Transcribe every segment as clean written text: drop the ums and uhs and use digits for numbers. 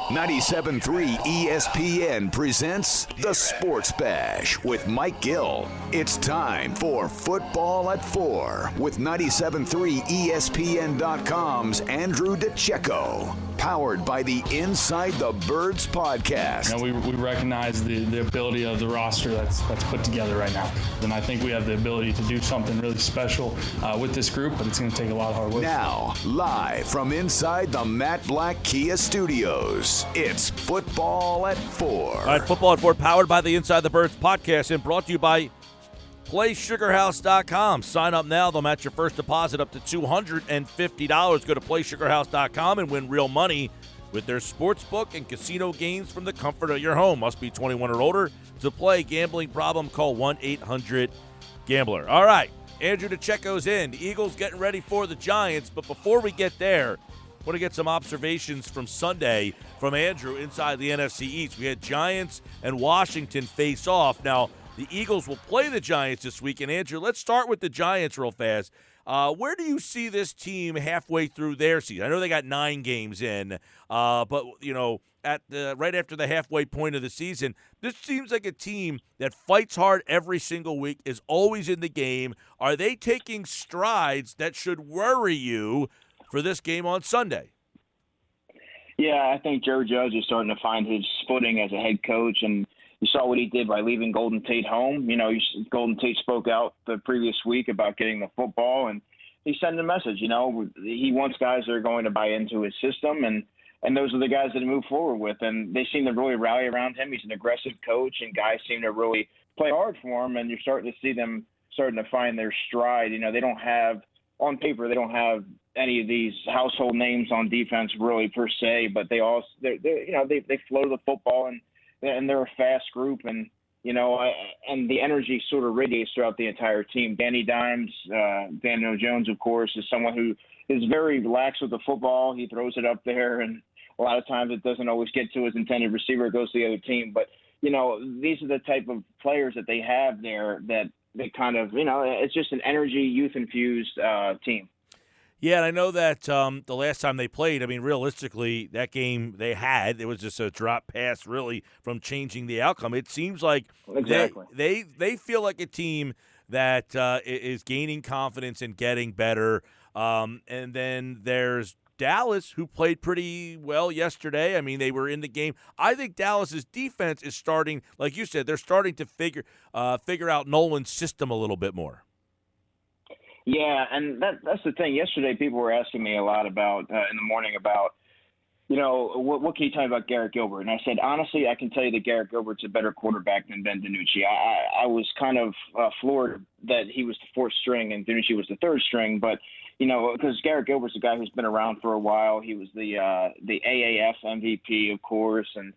97.3 ESPN presents The Sports Bash with Mike Gill. It's time for Football at 4 with 97.3 ESPN.com's Andrew DiCecco. Powered by the Inside the Birds podcast. You know, we recognize the ability of the roster that's put together right now. And I think we have the ability to do something really special with this group, but it's going to take a lot of hard work. Now, live from inside the Matt Black Kia Studios, it's Football at 4. All right, Football at 4, powered by the Inside the Birds podcast and brought to you by PlaySugarHouse.com. Sign up now. They'll match your first deposit up to $250. Go to PlaySugarHouse.com and win real money with their sportsbook and casino games from the comfort of your home. Must be 21 or older to play. Gambling problem? Call 1-800-GAMBLER. All right, Andrew DiCecco's in. The Eagles getting ready for the Giants. But before we get there, I want to get some observations from Sunday from Andrew inside the NFC East. We had Giants and Washington face off. Now, the Eagles will play the Giants this week. And, Andrew, let's start with the Giants real fast. Where do you see this team halfway through their season? I know they got 9 games in, but, you know, right after the halfway point of the season, this seems like a team that fights hard every single week, is always in the game. Are they taking strides that should worry you for this game on Sunday? Yeah, I think Joe Judge is starting to find his footing as a head coach, and you saw what he did by leaving Golden Tate home. You know, Golden Tate spoke out the previous week about getting the football, and he sent a message. You know, he wants guys that are going to buy into his system, and those are the guys that he moved forward with. And they seem to really rally around him. He's an aggressive coach, and guys seem to really play hard for him, and you're starting to see them starting to find their stride. You know, they don't have – on paper, they don't have any of these household names on defense really per se, but they flow the football, and they're a fast group, and you know, and the energy sort of radiates throughout the entire team. Danny Dimes, Daniel Jones, of course, is someone who is very relaxed with the football. He throws it up there, and a lot of times it doesn't always get to his intended receiver. It goes to the other team. But, you know, these are the type of players that they have there that they kind of, you know, it's just an energy, youth-infused team. Yeah, and I know that the last time they played, I mean, realistically, that game it was just a drop pass really from changing the outcome. It seems like they feel like a team that is gaining confidence and getting better. And then there's Dallas, who played pretty well yesterday. I mean, they were in the game. I think Dallas's defense is starting, like you said, they're starting to figure out Nolan's system a little bit more. Yeah, and that's the thing. Yesterday, people were asking me a lot about in the morning about, you know, what can you tell me about Garrett Gilbert? And I said, honestly, I can tell you that Garrett Gilbert's a better quarterback than Ben DiNucci. I was kind of floored that he was the 4th string and DiNucci was the 3rd string, but you know, because Garrett Gilbert's a guy who's been around for a while. He was the AAF MVP, of course, and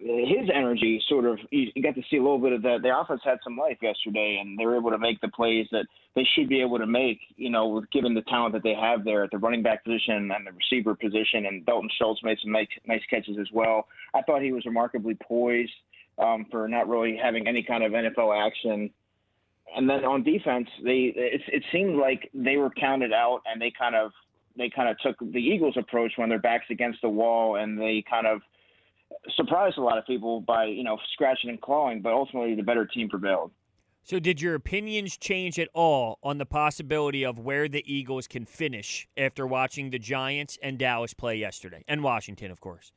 his energy sort of, you got to see a little bit of that. The offense had some life yesterday, and they were able to make the plays that they should be able to make, you know, given the talent that they have there at the running back position and the receiver position. And Dalton Schultz made some nice catches as well. I thought he was remarkably poised for not really having any kind of NFL action. And then on defense, it seemed like they were counted out, and they kind of took the Eagles' approach when their back's against the wall, and they kind of surprised a lot of people by, you know, scratching and clawing, but ultimately the better team prevailed. So did your opinions change at all on the possibility of where the Eagles can finish after watching the Giants and Dallas play yesterday, and Washington, of course?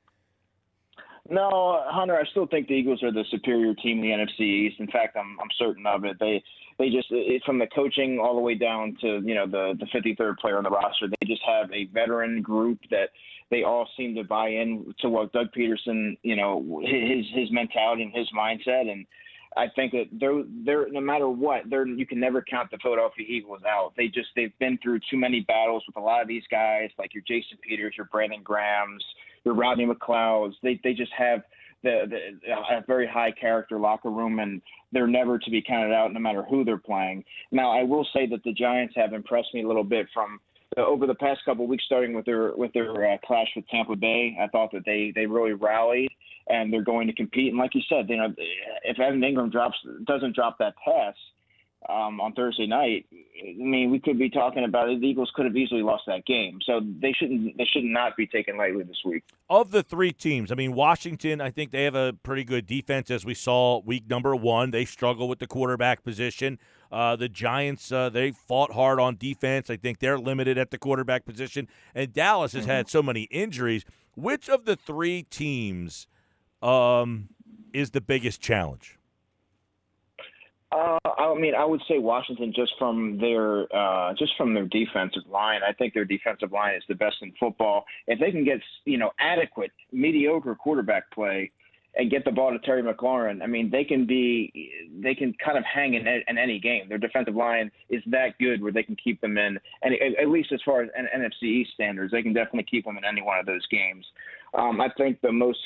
No, Hunter, I still think the Eagles are the superior team in the NFC East. In fact, I'm certain of it. They just, from the coaching all the way down to, you know, the 53rd player on the roster, they just have a veteran group that they all seem to buy in to what Doug Peterson, you know, his mentality and his mindset. And I think that they're no matter what, you can never count the Philadelphia Eagles out. They've been through too many battles with a lot of these guys, like your Jason Peters, your Brandon Grahams, your Rodney McLeods. They just have a very high character locker room, and they're never to be counted out no matter who they're playing. Now, I will say that the Giants have impressed me a little bit from over the past couple of weeks, starting with their clash with Tampa Bay. I thought that they really rallied, and they're going to compete. And like you said, you know, if Evan Ingram doesn't drop that pass, on Thursday night, I mean, we could be talking about it. The Eagles could have easily lost that game. So they should not be taken lightly this week. Of the three teams, I mean, Washington, I think they have a pretty good defense, as we saw week number 1. They struggle with the quarterback position. The Giants, they fought hard on defense. I think they're limited at the quarterback position. And Dallas has had so many injuries. Which of the three teams is the biggest challenge? I mean, I would say Washington just from their defensive line. I think their defensive line is the best in football. If they can get adequate, mediocre quarterback play and get the ball to Terry McLaurin, I mean, they can kind of hang in any game. Their defensive line is that good where they can keep them in, and at least as far as NFC East standards, they can definitely keep them in any one of those games. I think the most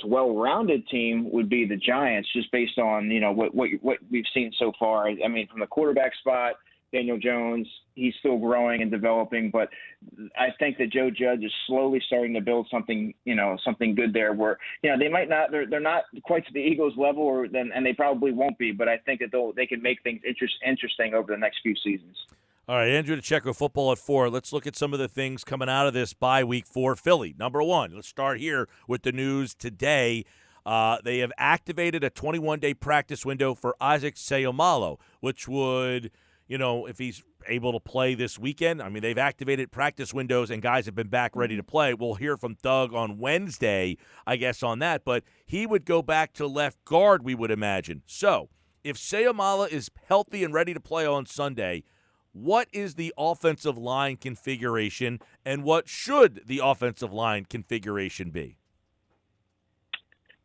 well-rounded team would be the Giants, just based on what we've seen so far. I mean, from the quarterback spot, Daniel Jones, he's still growing and developing, but I think that Joe Judge is slowly starting to build something good there. Where they might not, they're not quite to the Eagles level, and they probably won't be. But I think that they can make things interesting over the next few seasons. All right, Andrew DiCecco, Football at 4. Let's look at some of the things coming out of this bye week for Philly. Number 1, let's start here with the news today. They have activated a 21-day practice window for Isaac Seumalo, which would, if he's able to play this weekend, I mean, they've activated practice windows and guys have been back ready to play. We'll hear from Doug on Wednesday, I guess, on that. But he would go back to left guard, we would imagine. So if Seumalo is healthy and ready to play on Sunday, what is the offensive line configuration, and what should the offensive line configuration be?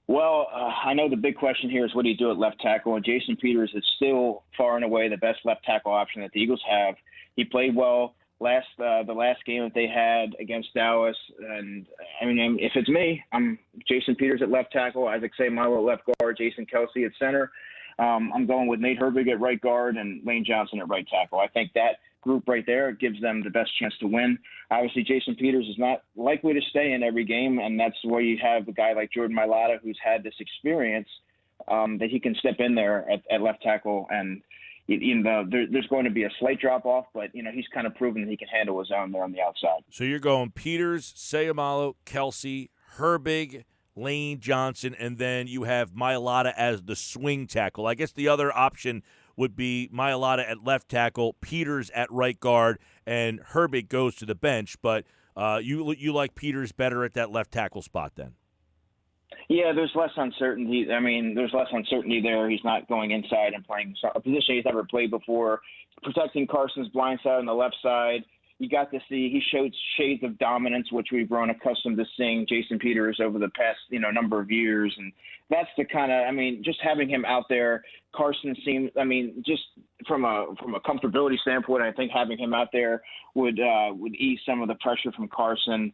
Well, I know the big question here is what do you do at left tackle? And Jason Peters is still far and away the best left tackle option that the Eagles have. He played well the last game that they had against Dallas. And, I mean, if it's me, I'm Jason Peters at left tackle, Isaac Seumalo at left guard, Jason Kelsey at center. I'm going with Nate Herbig at right guard and Lane Johnson at right tackle. I think that group right there gives them the best chance to win. Obviously, Jason Peters is not likely to stay in every game, and that's where you have a guy like Jordan Mailata who's had this experience that he can step in there at left tackle. And there's going to be a slight drop-off, but he's kind of proven that he can handle his own there on the outside. So you're going Peters, Seumalo, Kelsey, Herbig, Lane Johnson, and then you have Mailata as the swing tackle. I guess the other option would be Mailata at left tackle, Peters at right guard, and Herbig goes to the bench. But you like Peters better at that left tackle spot then? Yeah, there's less uncertainty. I mean, there's less uncertainty there. He's not going inside and playing a position he's never played before, protecting Carson's blind side on the left side. You got to see he showed shades of dominance, which we've grown accustomed to seeing Jason Peters over the past number of years, and that's the kind of just having him out there. Carson seems just from a comfortability standpoint, I think having him out there would ease some of the pressure from Carson.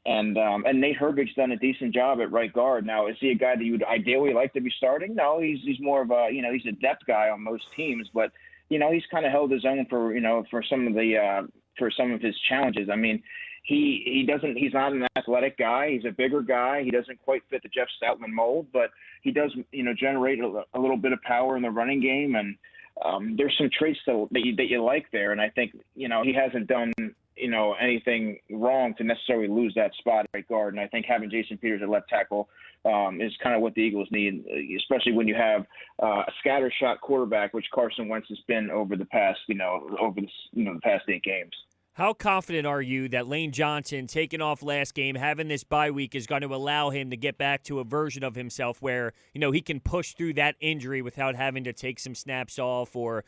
And Nate Herbig's done a decent job at right guard. Now, is he a guy that you would ideally like to be starting? No, he's more of a he's a depth guy on most teams, but he's kind of held his own for some of his challenges. I mean, he's not an athletic guy. He's a bigger guy. He doesn't quite fit the Jeff Stoutland mold, but he does, generate a little bit of power in the running game. And there's some traits that you like there. And I think, he hasn't done, anything wrong to necessarily lose that spot at right guard. And I think having Jason Peters at left tackle is kind of what the Eagles need, especially when you have a scattershot quarterback, which Carson Wentz has been over the past, the past 8 games. How confident are you that Lane Johnson taking off last game, having this bye week, is going to allow him to get back to a version of himself where, he can push through that injury without having to take some snaps off or,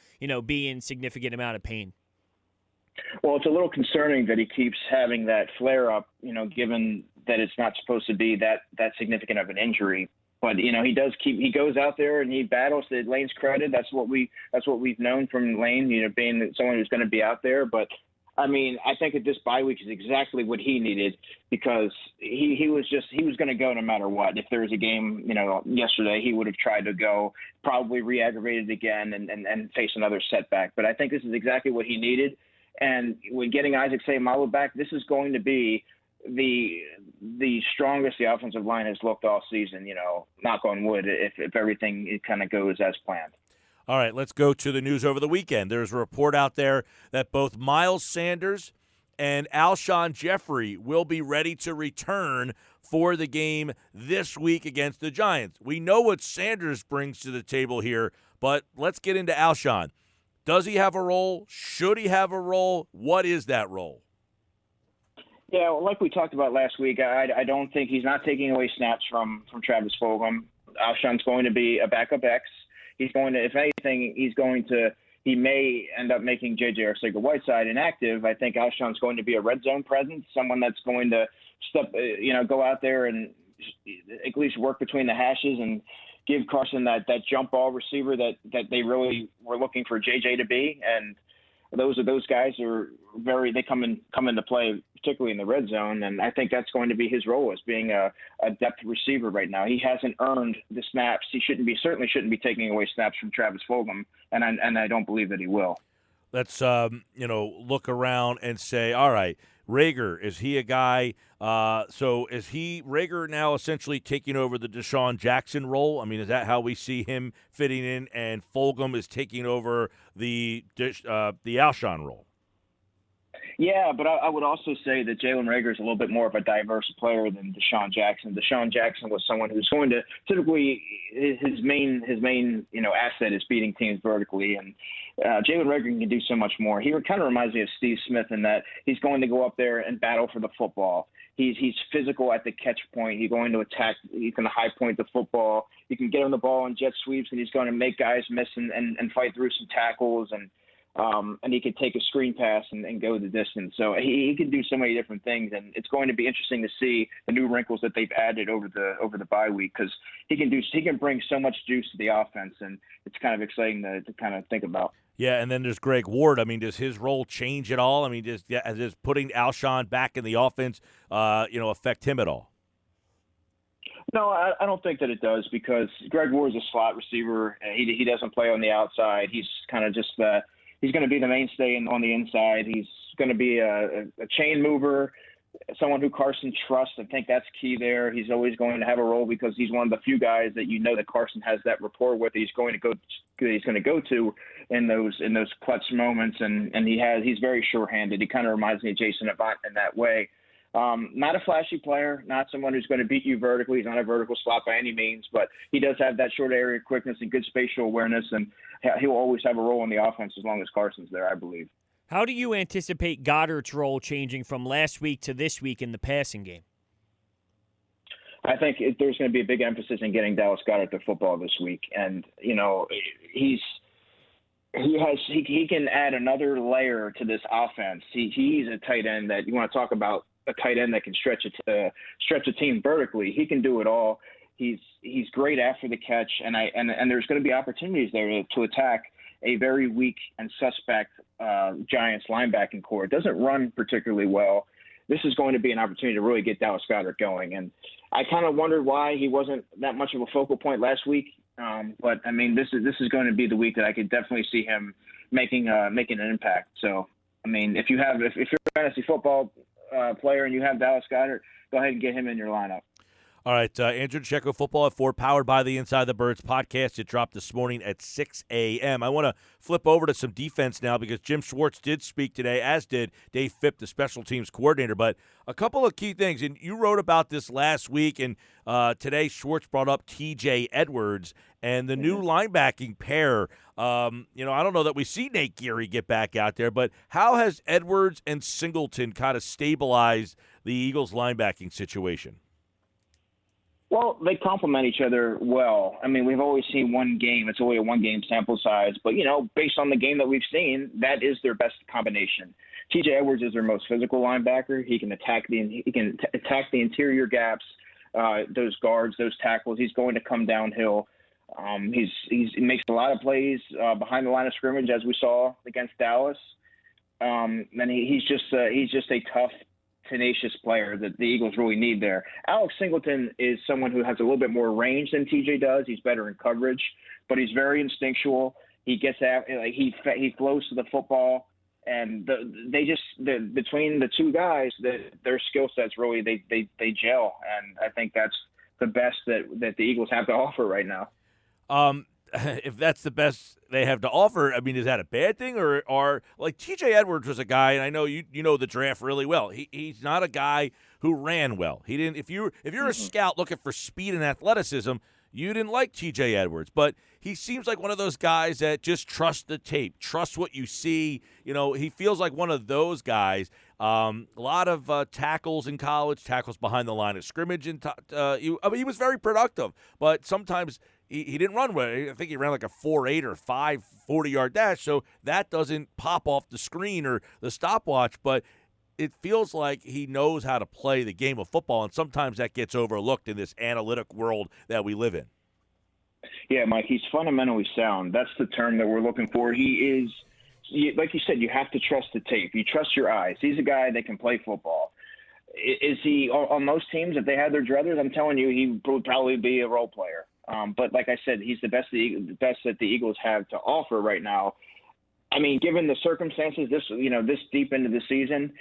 be in significant amount of pain? Well, it's a little concerning that he keeps having that flare up, given that it's not supposed to be that significant of an injury. But he goes out there and he battles. To Lane's credit, that's what we've known from Lane, being someone who's going to be out there. But I think that this bye week is exactly what he needed, because he was going to go no matter what. If there was a game, yesterday, he would have tried to go, probably re-aggravated again and face another setback. But I think this is exactly what he needed. And when getting Isaac Seumalo back, this is going to be the strongest the offensive line has looked all season, knock on wood, if everything kind of goes as planned. All right, let's go to the news over the weekend. There's a report out there that both Miles Sanders and Alshon Jeffery will be ready to return for the game this week against the Giants. We know what Sanders brings to the table here, but let's get into Alshon. Does he have a role? Should he have a role? What is that role? Yeah, well, like we talked about last week, I don't think he's not taking away snaps from Travis Fulgham. Alshon's going to be a backup X. He's going to, if anything, he may end up making J.J. Arcega-Whiteside inactive. I think Alshon's going to be a red zone presence, someone that's going to go out there and at least work between the hashes and give Carson that jump ball receiver that they really were looking for J.J. to be. And those guys are they come into play, particularly in the red zone, and I think that's going to be his role as being a depth receiver right now. He hasn't earned the snaps. He certainly shouldn't be taking away snaps from Travis Fulgham, and I don't believe that he will. Let's look around and say, all right, Reagor, is he a guy? So is Reagor now essentially taking over the Deshaun Jackson role? I mean, is that how we see him fitting in? And Fulgham is taking over the Alshon role. Yeah, but I would also say that Jalen Reagor is a little bit more of a diverse player than Deshaun Jackson. Deshaun Jackson was someone who's going to typically his main asset is beating teams vertically, and Jalen Reagor can do so much more. He kind of reminds me of Steve Smith in that he's going to go up there and battle for the football. He's physical at the catch point. He's going to attack. He's going to high point the football. You can get him the ball in jet sweeps, and he's going to make guys miss and fight through some tackles, and he could take a screen pass and go the distance. So he can do so many different things, and it's going to be interesting to see the new wrinkles that they've added over the bye week, because he can bring so much juice to the offense, and it's kind of exciting to kind of think about. Yeah, and then there's Greg Ward. I mean, does his role change at all? I mean, does putting Alshon back in the offense, affect him at all? No, I don't think that it does, because Greg Ward's a slot receiver. He doesn't play on the outside. He's kind of just he's going to be the mainstay on the inside. He's going to be a chain mover, someone who Carson trusts. I think that's key there. He's always going to have a role because he's one of the few guys that that Carson has that rapport with. He's going to go to in those clutch moments, and he's very sure-handed. He kind of reminds me of Jason Avant in that way. Not a flashy player, not someone who's going to beat you vertically. He's not a vertical slot by any means, but he does have that short area quickness and good spatial awareness, and he'll always have a role in the offense as long as Carson's there, I believe. How do you anticipate Goddard's role changing from last week to this week in the passing game? I think there's going to be a big emphasis in getting Dallas Goedert to football this week, and he can add another layer to this offense. He's a tight end that you want to talk about, a tight end that can stretch a team vertically. He can do it all. He's great after the catch, and there's going to be opportunities there to attack a very weak and suspect Giants linebacking core. It doesn't run particularly well. This is going to be an opportunity to really get Dallas Goedert going, and I kind of wondered why he wasn't that much of a focal point last week. But I mean, this is going to be the week that I could definitely see him making an impact. So I mean, if you're a fantasy football player and you have Dallas Goedert, go ahead and get him in your lineup. All right, Andrew DiCecco, Football at 4, powered by the Inside the Birds podcast. It dropped this morning at 6 a.m. I want to flip over to some defense now because Jim Schwartz did speak today, as did Dave Phipp, the special teams coordinator. But a couple of key things, and you wrote about this last week, and today Schwartz brought up T.J. Edwards and the new linebacking pair. I don't know that we see Nate Geary get back out there, but how has Edwards and Singleton kind of stabilized the Eagles' linebacking situation? Well, they complement each other well. I mean, we've always seen one game. It's only a one-game sample size. But, based on the game that we've seen, that is their best combination. T.J. Edwards is their most physical linebacker. He can attack the interior gaps, those guards, those tackles. He's going to come downhill. He makes a lot of plays behind the line of scrimmage, as we saw against Dallas. And he's just a tough, tenacious player that the Eagles really need there. Alex Singleton is someone who has a little bit more range than TJ does. He's better in coverage, but he's very instinctual. He gets out, he flows to the football, and between the two guys, their skill sets really they gel, and I think that's the best that the Eagles have to offer right now. if that's the best they have to offer, I mean, is that a bad thing? Or like TJ Edwards was a guy, and I know you know the draft really well. He's not a guy who ran well. He didn't. If you're a scout looking for speed and athleticism, you didn't like TJ Edwards, but he seems like one of those guys that just trust the tape, trust what you see. You know, he feels like one of those guys. A lot of tackles in college, tackles behind the line of scrimmage. He was very productive, but sometimes he didn't run well. I think he ran like a 4.8 or 5 40-yard dash, so that doesn't pop off the screen or the stopwatch, but it feels like he knows how to play the game of football, and sometimes that gets overlooked in this analytic world that we live in. Yeah, Mike, he's fundamentally sound. That's the term that we're looking for. He is, like you said, you have to trust the tape. You trust your eyes. He's a guy that can play football. Is he on most teams, if they had their druthers, I'm telling you, he would probably be a role player. But like I said, he's the best that the Eagles have to offer right now. I mean, given the circumstances, this deep into the season,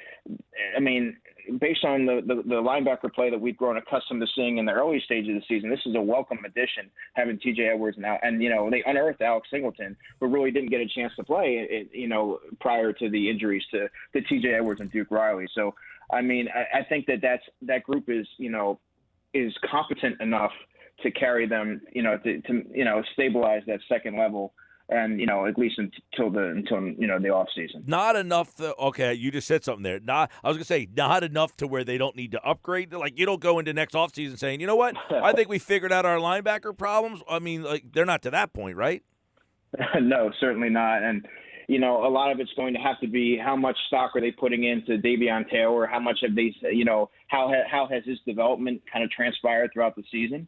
I mean, based on the linebacker play that we've grown accustomed to seeing in the early stage of the season, this is a welcome addition, having T.J. Edwards now. And, they unearthed Alex Singleton, but really didn't get a chance to play, prior to the injuries to T.J. Edwards and Duke Riley. So, I mean, I think that group is competent enough to carry them, to stabilize that second level. And at least until the off season. Not enough. Okay, you just said something there. I was gonna say not enough to where they don't need to upgrade. Like you don't go into next off season saying, you know what, I think we figured out our linebacker problems. I mean, like they're not to that point, right? No, certainly not. And a lot of it's going to have to be how much stock are they putting into Davion Taylor? How much have they, how has his development kind of transpired throughout the season?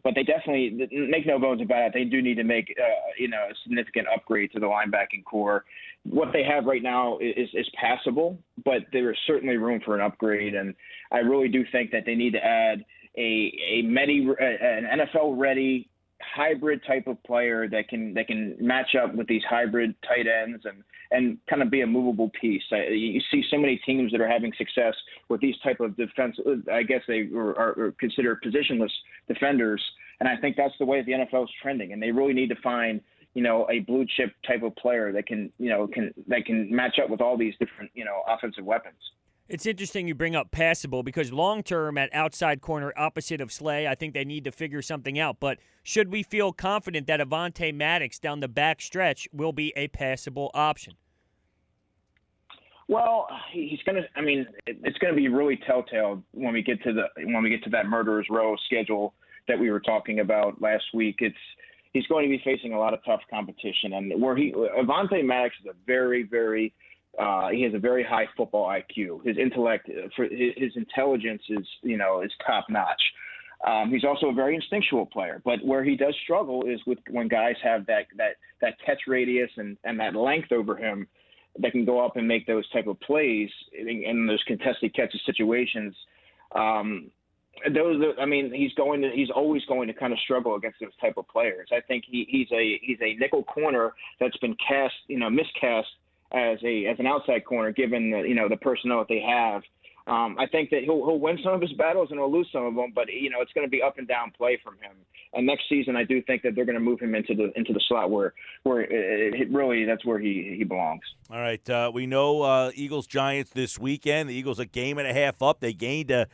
But they definitely, make no bones about it, they do need to make a significant upgrade to the linebacking core. What they have right now is passable, but there is certainly room for an upgrade. And I really do think that they need to add an NFL-ready hybrid type of player that can match up with these hybrid tight ends and kind of be a movable piece. You see so many teams that are having success with these type of defense. I guess they are considered positionless defenders, and I think that's the way the NFL is trending. And they really need to find a blue chip type of player that can match up with all these different offensive weapons. It's interesting you bring up passable because long-term at outside corner opposite of Slay, I think they need to figure something out. But should we feel confident that Avonte Maddox down the back stretch will be a passable option? Well, it's going to be really telltale when we get to that murderer's row schedule that we were talking about last week. He's going to be facing a lot of tough competition, and Avonte Maddox is a very, very he has a very high football IQ. His intellect, his intelligence is top notch. He's also a very instinctual player, but where he does struggle is when guys have that catch radius and that length over him that can go up and make those type of plays in those contested catches situations. He's always going to kind of struggle against those type of players. I think he's a nickel corner that's been miscast as an outside corner, given the personnel that they have. I think that he'll win some of his battles and he'll lose some of them, but it's going to be up and down play from him. And next season, I do think that they're going to move him into the slot where really that's where he belongs. All right, we know Eagles Giants this weekend. The Eagles a game and a half up. They gained a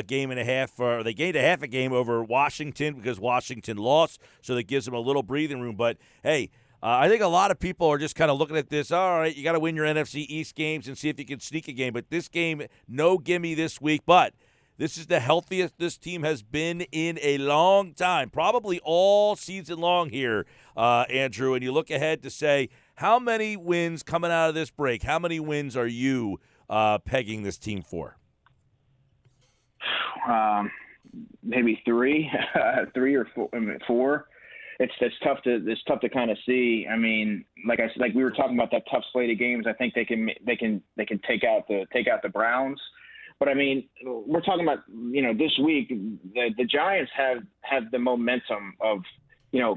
game and a half. They gained a half a game over Washington because Washington lost, so that gives them a little breathing room. But hey. I think a lot of people are just kind of looking at this, all right, you got to win your NFC East games and see if you can sneak a game. But this game, no gimme this week. But this is the healthiest this team has been in a long time, probably all season long here, Andrew. And you look ahead to say, how many wins coming out of this break? How many wins are you pegging this team for? Maybe 3 or 4. It's tough to kind of see. I mean, like we were talking about that tough slate of games. I think they can take out the Browns, but I mean, we're talking about this week the Giants have the momentum of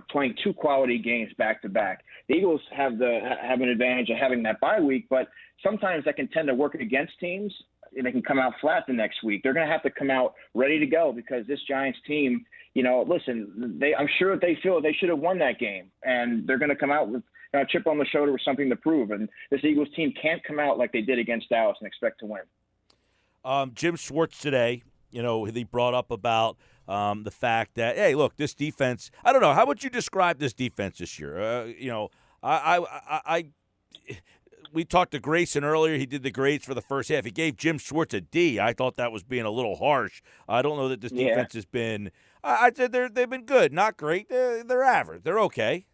playing 2 quality games back to back. The Eagles have an advantage of having that bye week, but sometimes that can tend to work against teams. they can come out flat the next week. They're going to have to come out ready to go because this Giants team, listen, I'm sure they feel they should have won that game, and they're going to come out with a chip on the shoulder with something to prove. And this Eagles team can't come out like they did against Dallas and expect to win. Jim Schwartz today, he brought up about the fact that, hey, look, this defense, I don't know, how would you describe this defense this year? We talked to Grayson earlier. He did the grades for the first half. He gave Jim Schwartz a D. I thought that was being a little harsh. I don't know that this defense has been I'd say they've been good. Not great. They're average. They're okay.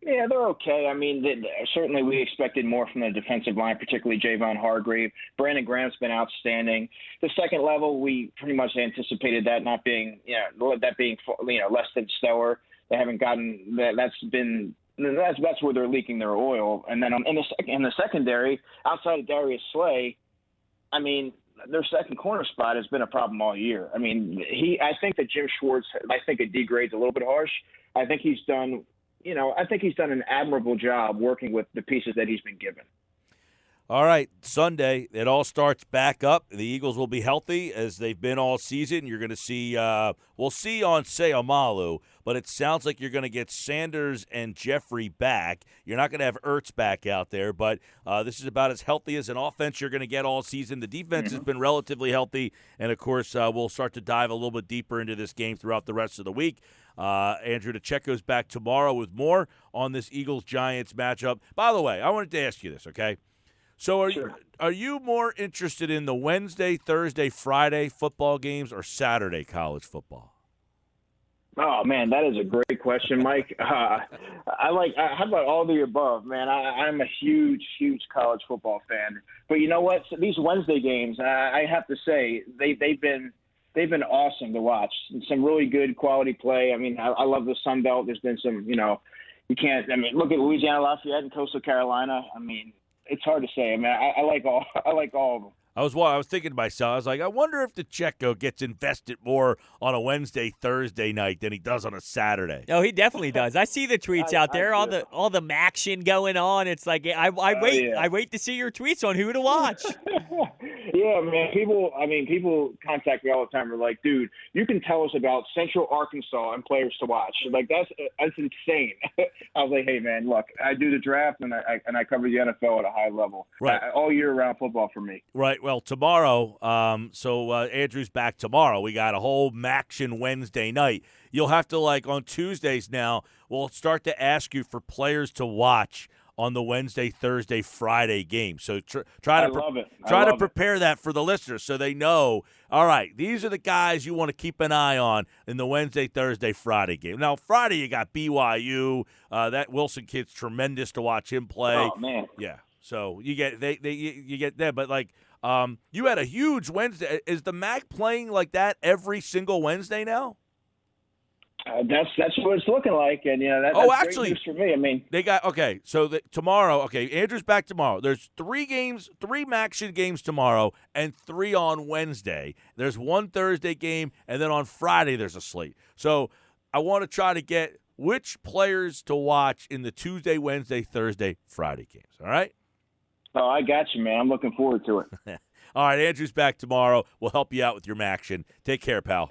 Yeah, they're okay. I mean, certainly we expected more from the defensive line, particularly Javon Hargrave. Brandon Graham's been outstanding. The second level, we pretty much anticipated that not being, less than stellar. They haven't gotten that. That's where they're leaking their oil. And then in the secondary, outside of Darius Slay, I mean, their second corner spot has been a problem all year. I mean, I think that Jim Schwartz, I think a D grade's a little bit harsh. I think he's done an admirable job working with the pieces that he's been given. All right, Sunday, it all starts back up. The Eagles will be healthy as they've been all season. You're going to see we'll see on Seumalo, but it sounds like you're going to get Sanders and Jeffrey back. You're not going to have Ertz back out there, but this is about as healthy as an offense you're going to get all season. The defense has been relatively healthy, and, of course, we'll start to dive a little bit deeper into this game throughout the rest of the week. Andrew DiCecco's back tomorrow with more on this Eagles-Giants matchup. By the way, I wanted to ask you this, okay? So are you more interested in the Wednesday, Thursday, Friday football games or Saturday college football? Oh, man, that is a great question, Mike. How about all the above, man? I'm a huge, huge college football fan. But you know what? So these Wednesday games, I have to say, they've been awesome to watch. Some really good quality play. I mean, I love the Sun Belt. There's been some, look at Louisiana Lafayette and Coastal Carolina. I mean, it's hard to say. I mean, I like all of them. I was thinking to myself, I was like, I wonder if DiCecco gets invested more on a Wednesday, Thursday night than he does on a Saturday. No, he definitely does. I see the tweets out there, all the action going on. It's like I wait to see your tweets on who to watch. Yeah, man. People contact me all the time. They're like, dude, you can tell us about Central Arkansas and players to watch. Like that's insane. I was like, hey, man, look, I do the draft and I cover the NFL at a high level, right? All year round football for me. Right. Well, tomorrow. Andrew's back tomorrow. We got a whole Maction Wednesday night. You'll have to on Tuesdays now. We'll start to ask you for players to watch on the Wednesday, Thursday, Friday game. So try to prepare that for the listeners so they know, all right, these are the guys you want to keep an eye on in the Wednesday, Thursday, Friday game. Now, Friday you got BYU. That Wilson kid's tremendous to watch him play. Oh, man. Yeah. So you get you get that, but you had a huge Wednesday. Is the MAC playing like that every single Wednesday now? That's what it's looking like, and that's actually, great news for me. I mean, they got So tomorrow, Andrew's back tomorrow. There's 3 Maction games tomorrow, and 3 on Wednesday. There's 1 Thursday game, and then on Friday there's a slate. So I want to try to get which players to watch in the Tuesday, Wednesday, Thursday, Friday games. All right. Oh, I got you, man. I'm looking forward to it. All right, Andrew's back tomorrow. We'll help you out with your Maction. Take care, pal.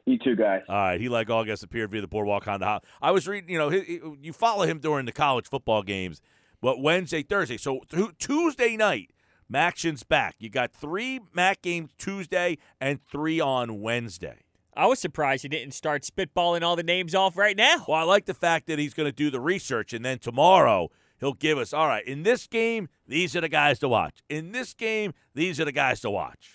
You too, guys. All right. He, like August, appeared via the Boardwalk on the Hot. I was reading, you follow him during the college football games, but Wednesday, Thursday. So Tuesday night, Maction's back. You got 3 MAC games Tuesday and 3 on Wednesday. I was surprised he didn't start spitballing all the names off right now. Well, I like the fact that he's going to do the research, and then tomorrow he'll give us, all right, in this game, these are the guys to watch. In this game, these are the guys to watch.